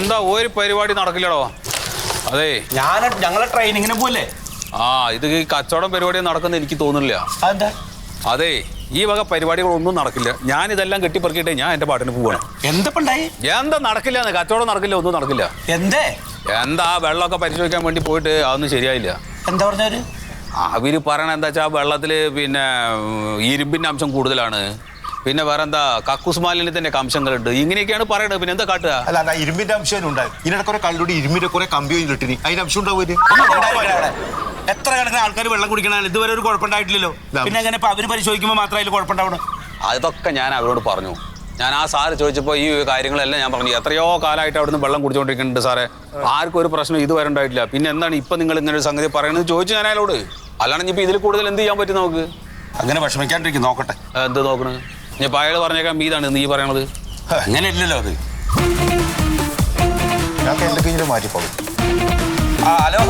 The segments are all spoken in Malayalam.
എന്താ ഒരു പരിപാടി നടക്കില്ലടോ? അതെ ഞങ്ങളെ ട്രെയിനിങ്ങിന് പോലെ. ഇത് ഈ കച്ചവടം പരിപാടി നടക്കുന്ന എനിക്ക് തോന്നുന്നില്ല. അതെ ഈ വക പരിപാടികളൊന്നും നടക്കില്ല. ഞാൻ ഇതെല്ലാം കെട്ടിപ്പറക്കിട്ടെ ഞാൻ എന്റെ പാട്ടിന് പോവാണ്. എന്താ നടക്കില്ല? കച്ചവടം നടക്കില്ല, ഒന്നും നടക്കില്ല. എന്താ വെള്ളമൊക്കെ പരിശോധിക്കാൻ വേണ്ടി പോയിട്ട് അതൊന്നും ശരിയായില്ല. എന്താ പറഞ്ഞാല് അവര് പറയണ എന്താ വെച്ചാ വെള്ളത്തില് പിന്നെ ഇരുമ്പിന്റെ അംശം കൂടുതലാണ്, പിന്നെ വേറെ എന്താ കക്കൂസ് മാലിന്യത്തിന്റെ അംശങ്ങളുണ്ട്, ഇങ്ങനെയൊക്കെയാണ് പറയണത്. പിന്നെ എന്താ കാട്ടുക? അല്ല ഇരുമ്പിന്റെ അംശം ഉണ്ടായി. ഇതിനെ കുറെ കല്ലൂടി ഇരുമ്പിന്റെ കുറെ കമ്പിയും കിട്ടി, അതിന്റെ അംശം ഉണ്ടാവും. എത്ര കണക്കിന് ആൾക്കാർ വെള്ളം കുടിക്കണ ഇതുവരെ ഒരു കുഴപ്പമുണ്ടായിട്ടില്ലല്ലോ. പിന്നെ എങ്ങനെ അവര് പരിശോധിക്കുമ്പോൾ മാത്രമേ അതിൽ കുഴപ്പമുണ്ടാവണം? അതൊക്കെ ഞാൻ അവരോട് പറഞ്ഞു. ഞാൻ ആ സാറ് ചോദിച്ചപ്പോൾ ഈ കാര്യങ്ങളെല്ലാം ഞാൻ പറഞ്ഞു. എത്രയോ കാലമായിട്ട് അവിടുന്ന് വെള്ളം കുടിച്ചുകൊണ്ടിരിക്കുന്നുണ്ട് സാറേ, ആർക്കും ഒരു പ്രശ്നം ഇതുവരെ ഉണ്ടായിട്ടില്ല. പിന്നെ എന്താണ് ഇപ്പം നിങ്ങൾ ഇങ്ങനെ ഒരു സംഗതി പറയുന്നത് ചോദിച്ചു ഞാൻ അയാളോട്. അല്ലാണ്ട് ഇപ്പം ഇതിൽ കൂടുതൽ എന്ത് ചെയ്യാൻ പറ്റും നമുക്ക്? അങ്ങനെ വിഷമിക്കാണ്ടിരിക്കും, നോക്കട്ടെ. എന്ത് നോക്കണത്? ഞാൻ അയാൾ പറഞ്ഞേക്കാൻ മീതാണ് നീ പറയണത്. അങ്ങനെ ഇല്ലല്ലോ അത്. മാറ്റിപ്പോകും. ഹലോ,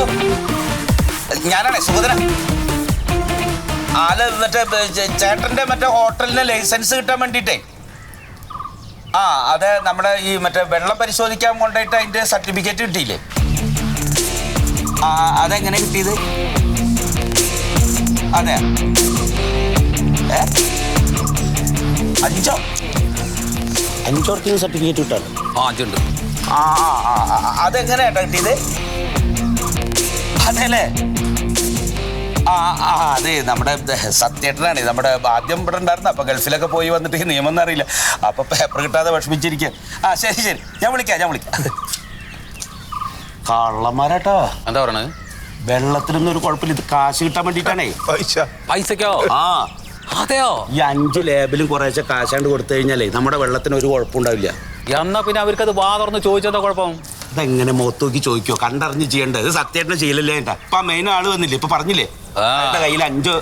ഞാനാണേ സുഭദ്രൻ. മറ്റേ ചേട്ടന്റെ മറ്റേ ഹോട്ടലിന് ലൈസൻസ് കിട്ടാൻ വേണ്ടിട്ടേ. അതെ, നമ്മുടെ ഈ മറ്റേ വെള്ളം പരിശോധിക്കാൻ കൊണ്ടുപോയിട്ട് അതിന്റെ സർട്ടിഫിക്കറ്റ് കിട്ടിയില്ലേ? അതെങ്ങനെ കിട്ടിയത്? അതെ, 5 സർട്ടിഫിക്കറ്റ് കിട്ടാണ്. 5 ഉണ്ട്. അതെങ്ങനെ ഏട്ടാ കിട്ടിയത്? അതെല്ലേ? അതെ, നമ്മുടെ സത്യേട്ടനാണ്. നമ്മുടെ ആദ്യം ഇവിടെ ഉണ്ടായിരുന്നു. അപ്പൊ ഗൾഫിലൊക്കെ പോയി വന്നിട്ട് ഈ നിയമം ഒന്നും അറിയില്ല. അപ്പൊ പേപ്പർ കിട്ടാതെ വിഷമിച്ചിരിക്കുക. ശരി ഞാൻ വിളിക്കാം. കള്ളന്മാരാട്ടോ. എന്താ പറയണത്? വെള്ളത്തിനൊന്നും ഒരു കുഴപ്പമില്ല, ഇത് കാശ് കിട്ടാൻ വേണ്ടിട്ടാണേ. പൈസക്കോ? അതെയോ? ഈ 5 ലേബിലും കുറേശ്ശെ കാശാണ്ട് കൊടുത്തു കഴിഞ്ഞാലേ നമ്മുടെ വെള്ളത്തിന് ഒരു കുഴപ്പമുണ്ടാവില്ല. എന്നാ പിന്നെ അവർക്കത് വാ തുറന്ന് ചോദിച്ചെന്താ കുഴപ്പം? അതെങ്ങനെ മുഖത്ത് നോക്കി ചോദിക്കോ? കണ്ടറിഞ്ഞ് ചെയ്യേണ്ടത്. ഇത് സത്യേട്ടനെ ചെയ്യലല്ലേ ഏട്ടാ. ഇപ്പൊ മെയിൻ ആള് വന്നില്ലേ, ഇപ്പൊ പറഞ്ഞില്ലേ എന്റെ കയ്യിൽ 5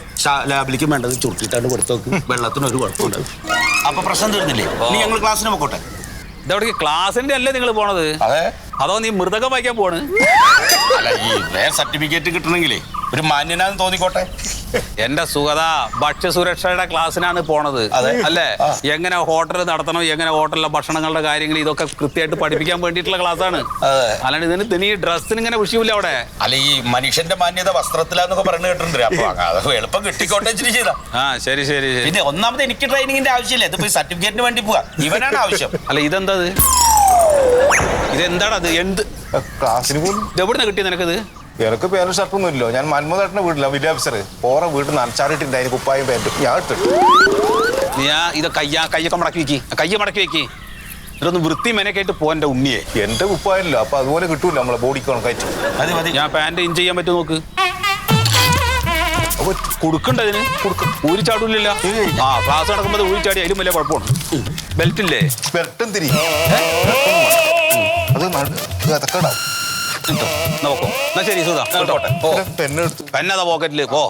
ലാബിലേക്ക് വേണ്ടത് ചുരുട്ടിട്ടാണ്ട് കൊടുത്തു നോക്കും, വെള്ളത്തിന് ഒരു കുഴപ്പമുണ്ടാവും. അപ്പൊ പ്രശ്നം തീർന്നില്ലേ? ഇനി ഞങ്ങൾ ക്ലാസ്സിന് പോക്കോട്ടെ. ഇതെവിടെ ക്ലാസിന്റെ അല്ലേ നിങ്ങൾ പോണത്? അതോ നീ മൃതകം വായിക്കാൻ പോണ്? അല്ല, ഈ സർട്ടിഫിക്കറ്റ് കിട്ടണമെങ്കിലേ ഒരു മാന്യനാന്ന് തോന്നിക്കോട്ടെ. എന്റെ സുഗത ഭക്ഷ്യസുരക്ഷയുടെ ക്ലാസ്സിനാണ് പോണത് അല്ലേ? എങ്ങനെ ഹോട്ടൽ നടത്തണം, എങ്ങനെ ഹോട്ടലിലെ ഭക്ഷണങ്ങളുടെ കാര്യങ്ങൾ, ഇതൊക്കെ കൃത്യമായിട്ട് പഠിപ്പിക്കാൻ വേണ്ടിയിട്ടുള്ള ക്ലാസ്സാണ്. അല്ലാണ്ട് ഇതിന് ഈ ഡ്രസ്സിന് ഇങ്ങനെ വിഷയമില്ല അവിടെ. അല്ല, ഈ മനുഷ്യന്റെ മാന്യത വസ്ത്രത്തിലാന്നൊക്കെ പറഞ്ഞു കേട്ടിട്ടുണ്ട്. അപ്പൊ എളുപ്പം കിട്ടിക്കോട്ടെ ചെയ്ത. ശരി. പിന്നെ ഒന്നാമത് എനിക്ക് ട്രെയിനിങ്ങിന്റെ ആവശ്യമില്ല, ഇതിപ്പോ സർട്ടിഫിക്കറ്റിന് വേണ്ടി പോവാ. ഇവനാണ് ആവശ്യം. അല്ല, ഇതെന്താ ഇതെന്താണത്? എന്ത് ക്ലാസ്സിന് പോകും? എവിടുന്ന കിട്ടിയ നിനക്കത്? എനിക്ക് പേരും ഷർട്ടൊന്നും ഇല്ലോ. ഞാൻ മന്മോദേട്ടന്റെ വീട്ടിലാണ് വലിയ ഓഫീസർ. പോറ വീട്ടിൽ നിന്ന് അനച്ചാറിട്ടുണ്ട്, അതിന് കുപ്പായും പേന്റും ഞാൻ എടുത്തിട്ടു. ഇത് കയ്യൊക്കെ മടക്കി വെക്കി. ഇതൊന്ന് വൃത്തി മെനക്കായിട്ട് പോന്റെ ഉണ്ണിയെ. എന്റെ കുപ്പായല്ലോ, അപ്പൊ അതുപോലെ കിട്ടൂല നമ്മളെ ബോഡിക്ക് കണക്കായിട്ട്. മതി. ഞാൻ പാന്റ് ഇൻ ചെയ്യാൻ പറ്റും നോക്ക്. കൊടുക്കണ്ട ഇതിന്? ഊരി ചാടൂല്ല. ക്ലാസ് നടക്കുമ്പോൾ ഊരി ചാടി അതിലും വലിയ കുഴപ്പമാണ്. ബെൽറ്റ് ഇല്ലേ? ബെൽറ്റും തിരി അത് അതൊക്കെ നോക്കോ. എന്നാ ശരി സുധാ, പെന്നതാ പോക്കറ്റില് പോ.